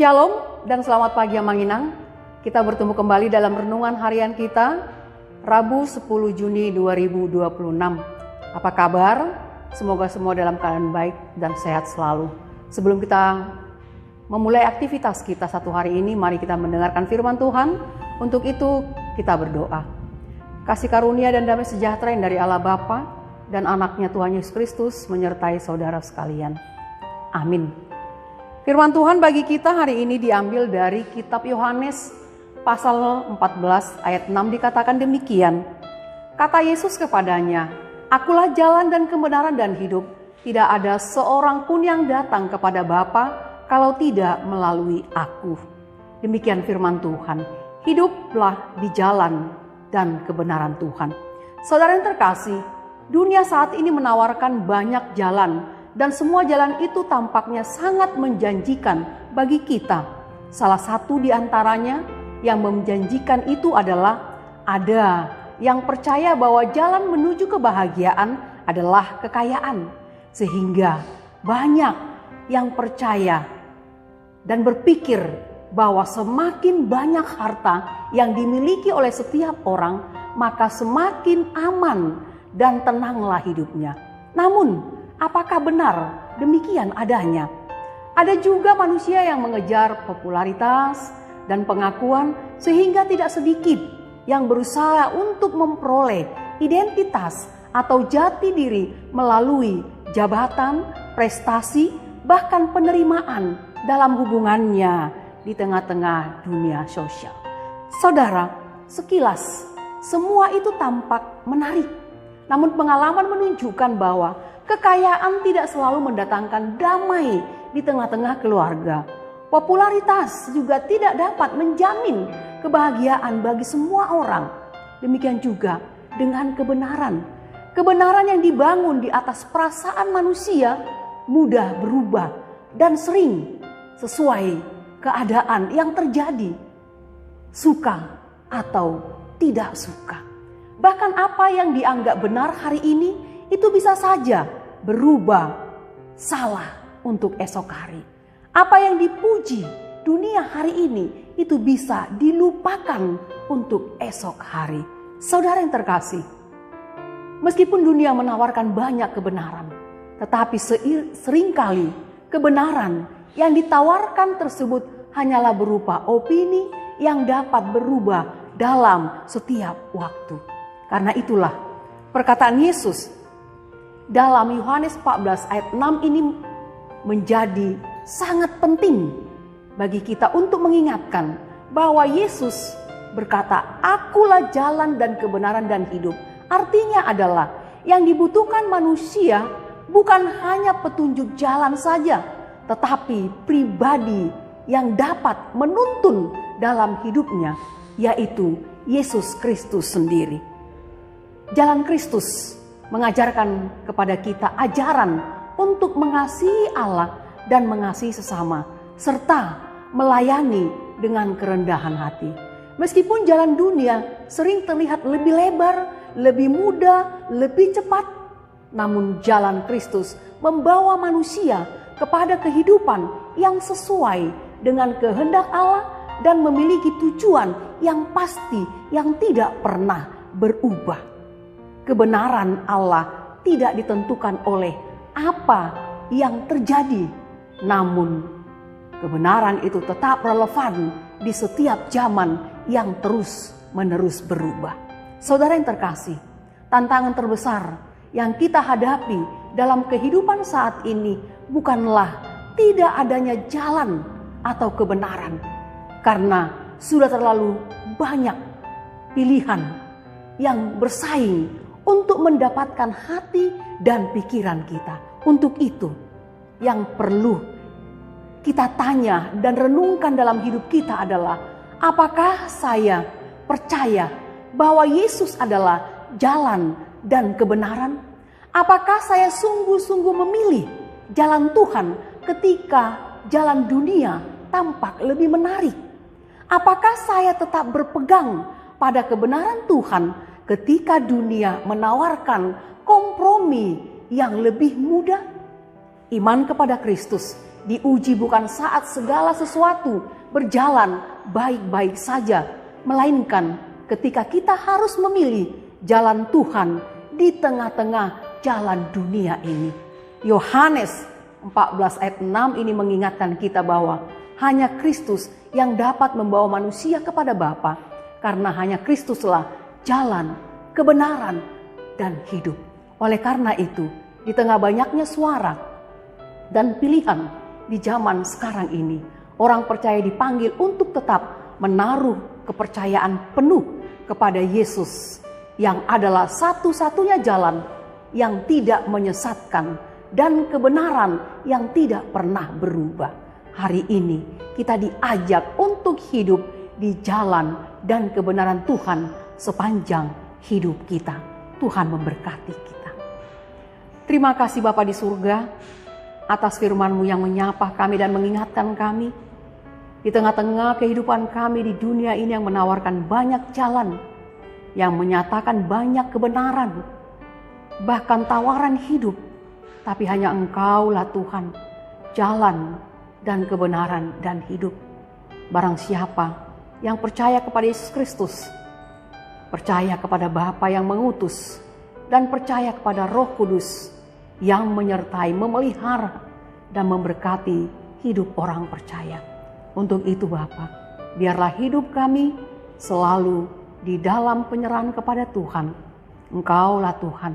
Shalom dan selamat pagi yang menginang. Kita bertemu kembali dalam renungan harian kita Rabu 10 Juni 2026. Apa kabar? Semoga semua dalam keadaan baik dan sehat selalu. Sebelum kita memulai aktivitas kita satu hari ini, mari kita mendengarkan firman Tuhan. Untuk itu kita berdoa. Kasih karunia dan damai sejahtera yang dari Allah Bapa dan anaknya Tuhan Yesus Kristus menyertai saudara sekalian. Amin. Firman Tuhan bagi kita hari ini diambil dari kitab Yohanes pasal 14 ayat 6, dikatakan demikian. Kata Yesus kepadanya, "Akulah jalan dan kebenaran dan hidup. Tidak ada seorang pun yang datang kepada Bapa kalau tidak melalui aku." Demikian firman Tuhan. Hiduplah di jalan dan kebenaran Tuhan. Saudara yang terkasih, dunia saat ini menawarkan banyak jalan. Dan semua jalan itu tampaknya sangat menjanjikan bagi kita. Salah satu di antaranya yang menjanjikan itu adalah ada yang percaya bahwa jalan menuju kebahagiaan adalah kekayaan. Sehingga banyak yang percaya dan berpikir bahwa semakin banyak harta yang dimiliki oleh setiap orang, maka semakin aman dan tenanglah hidupnya. Namun, apakah benar demikian adanya? Ada juga manusia yang mengejar popularitas dan pengakuan sehingga tidak sedikit yang berusaha untuk memperoleh identitas atau jati diri melalui jabatan, prestasi, bahkan penerimaan dalam hubungannya di tengah-tengah dunia sosial. Saudara, sekilas semua itu tampak menarik. Namun pengalaman menunjukkan bahwa kekayaan tidak selalu mendatangkan damai di tengah-tengah keluarga. Popularitas juga tidak dapat menjamin kebahagiaan bagi semua orang. Demikian juga dengan kebenaran. Kebenaran yang dibangun di atas perasaan manusia mudah berubah dan sering sesuai keadaan yang terjadi. Suka atau tidak suka. Bahkan apa yang dianggap benar hari ini itu bisa saja berubah salah untuk esok hari. Apa yang dipuji dunia hari ini itu bisa dilupakan untuk esok hari. Saudara yang terkasih, meskipun dunia menawarkan banyak kebenaran, tetapi seringkali kebenaran yang ditawarkan tersebut hanyalah berupa opini yang dapat berubah dalam setiap waktu. Karena itulah perkataan Yesus dalam Yohanes 14 ayat 6 ini menjadi sangat penting bagi kita untuk mengingatkan bahwa Yesus berkata, "Akulah jalan dan kebenaran dan hidup." Artinya adalah yang dibutuhkan manusia bukan hanya petunjuk jalan saja, tetapi pribadi yang dapat menuntun dalam hidupnya, yaitu Yesus Kristus sendiri. Jalan Kristus mengajarkan kepada kita ajaran untuk mengasihi Allah dan mengasihi sesama, serta melayani dengan kerendahan hati. Meskipun jalan dunia sering terlihat lebih lebar, lebih mudah, lebih cepat, namun jalan Kristus membawa manusia kepada kehidupan yang sesuai dengan kehendak Allah dan memiliki tujuan yang pasti yang tidak pernah berubah. Kebenaran Allah tidak ditentukan oleh apa yang terjadi, namun kebenaran itu tetap relevan di setiap zaman yang terus-menerus berubah. Saudara yang terkasih, tantangan terbesar yang kita hadapi dalam kehidupan saat ini bukanlah tidak adanya jalan atau kebenaran, karena sudah terlalu banyak pilihan yang bersaing untuk mendapatkan hati dan pikiran kita. Untuk itu, yang perlu kita tanya dan renungkan dalam hidup kita adalah, apakah saya percaya bahwa Yesus adalah jalan dan kebenaran? Apakah saya sungguh-sungguh memilih jalan Tuhan ketika jalan dunia tampak lebih menarik? Apakah saya tetap berpegang pada kebenaran Tuhan ketika dunia menawarkan kompromi yang lebih mudah? Iman kepada Kristus diuji bukan saat segala sesuatu berjalan baik-baik saja, melainkan ketika kita harus memilih jalan Tuhan di tengah-tengah jalan dunia ini. Yohanes 14 ayat 6 ini mengingatkan kita bahwa hanya Kristus yang dapat membawa manusia kepada Bapa, karena hanya Kristuslah jalan, kebenaran, dan hidup. Oleh karena itu, di tengah banyaknya suara dan pilihan di zaman sekarang ini, orang percaya dipanggil untuk tetap menaruh kepercayaan penuh kepada Yesus yang adalah satu-satunya jalan yang tidak menyesatkan dan kebenaran yang tidak pernah berubah. Hari ini kita diajak untuk hidup di jalan dan kebenaran Tuhan sepanjang hidup kita. Tuhan memberkati kita. Terima kasih Bapa di surga atas firman-Mu yang menyapa kami dan mengingatkan kami di tengah-tengah kehidupan kami di dunia ini yang menawarkan banyak jalan, yang menyatakan banyak kebenaran, bahkan tawaran hidup. Tapi hanya Engkau-lah Tuhan, jalan dan kebenaran dan hidup. Barang siapa yang percaya kepada Yesus Kristus, percaya kepada Bapa yang mengutus, dan percaya kepada Roh Kudus yang menyertai, memelihara, dan memberkati hidup orang percaya. Untuk itu Bapa, biarlah hidup kami selalu di dalam penyerahan kepada Tuhan. Engkau-lah Tuhan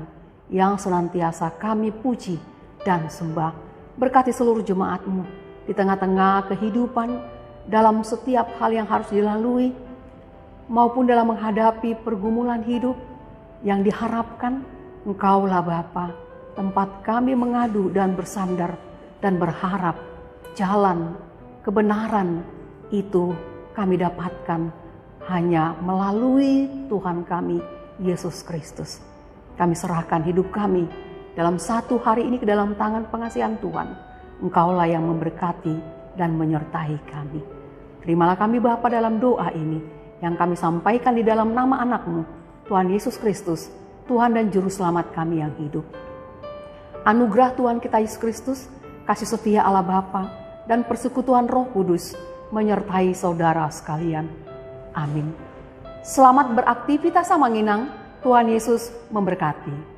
yang senantiasa kami puji dan sembah. Berkati seluruh jemaat-Mu di tengah-tengah kehidupan, dalam setiap hal yang harus dilalui, maupun dalam menghadapi pergumulan hidup yang diharapkan. Engkau-lah Bapa, tempat kami mengadu dan bersandar dan berharap jalan kebenaran itu kami dapatkan hanya melalui Tuhan kami, Yesus Kristus. Kami serahkan hidup kami dalam satu hari ini ke dalam tangan pengasihan Tuhan. Engkaulah yang memberkati dan menyertai kami. Terimalah kami Bapa dalam doa ini yang kami sampaikan di dalam nama anak-Mu, Tuhan Yesus Kristus, Tuhan dan Juru Selamat kami yang hidup. Anugerah Tuhan kita Yesus Kristus, kasih setia Allah Bapa, dan persekutuan Roh Kudus menyertai saudara sekalian. Amin. Selamat beraktivitas Samanginang. Tuhan Yesus memberkati.